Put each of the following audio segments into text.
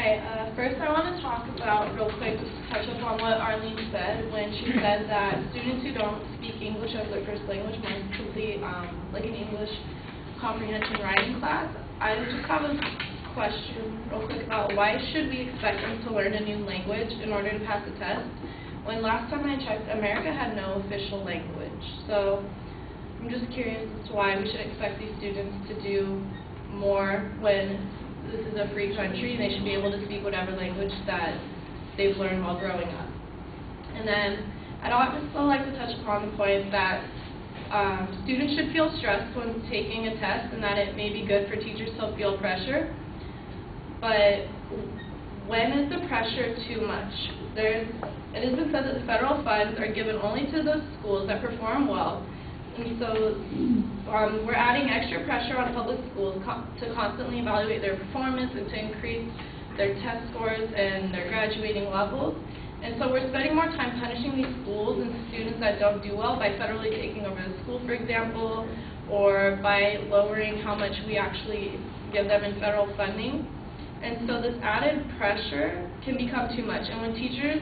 Hi, first I want to talk about, real quick, touch upon what Arlene said when she said that students who don't speak English as their first language must complete like an English comprehension writing class. I just have a question real quick about why should we expect them to learn a new language in order to pass the test when last time I checked, America had no official language. So I'm just curious as to why we should expect these students to do more when this is a free country and they should be able to speak whatever language that they've learned while growing up. And then I'd also like to touch upon the point that students should feel stressed when taking a test and that it may be good for teachers to feel pressure. But when is the pressure too much? It has been said that the federal funds are given only to those schools that perform well. And so we're adding extra pressure on public schools to constantly evaluate their performance and to increase their test scores and their graduating levels. And so we're spending more time punishing these schools and students that don't do well by federally taking over the school, for example, or by lowering how much we actually give them in federal funding. And so this added pressure can become too much. And when teachers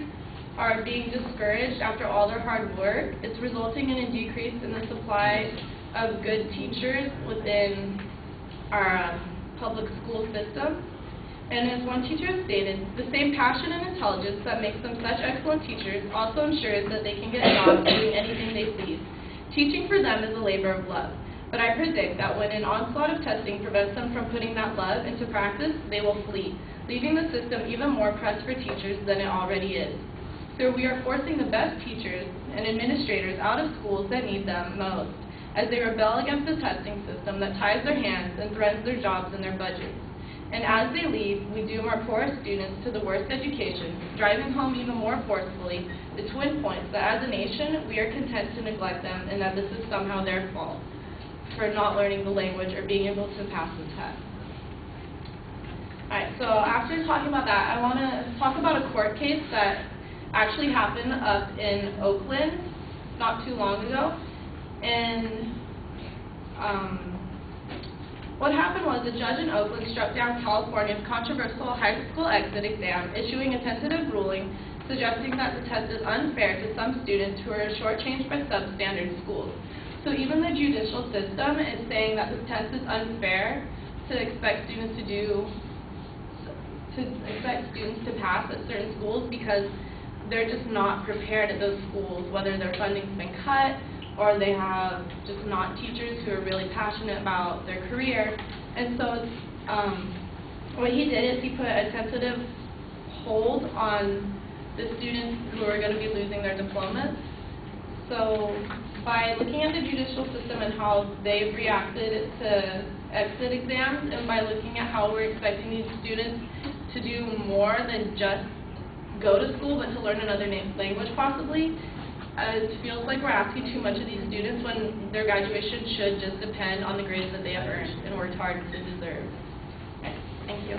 are being discouraged after all their hard work, it's resulting in a decrease in the supply of good teachers within our public school system. And as one teacher has stated, the same passion and intelligence that makes them such excellent teachers also ensures that they can get jobs doing anything they please. Teaching for them is a labor of love. But I predict that when an onslaught of testing prevents them from putting that love into practice, they will flee, leaving the system even more pressed for teachers than it already is. So we are forcing the best teachers and administrators out of schools that need them most, as they rebel against the testing system that ties their hands and threatens their jobs and their budgets. And as they leave, we doom our poorest students to the worst education, driving home even more forcefully the twin points that as a nation, we are content to neglect them and that this is somehow their fault for not learning the language or being able to pass the test. Alright, so after talking about that, I want to talk about a court case that actually happened up in Oakland not too long ago. And what happened was a judge in Oakland struck down California's controversial high school exit exam, issuing a tentative ruling suggesting that the test is unfair to some students who are shortchanged by substandard schools. So even the judicial system is saying that the test is unfair to expect students to pass at certain schools because they're just not prepared at those schools, whether their funding's been cut or they have just not teachers who are really passionate about their career. And so what he did is he put a tentative hold on the students who are going to be losing their diplomas. So by looking at the judicial system and how they've reacted to exit exams, and by looking at how we're expecting these students to do more than just go to school, but to learn another language possibly, it feels like we're asking too much of these students when their graduation should just depend on the grades that they have earned and worked hard to deserve. Okay, thank you.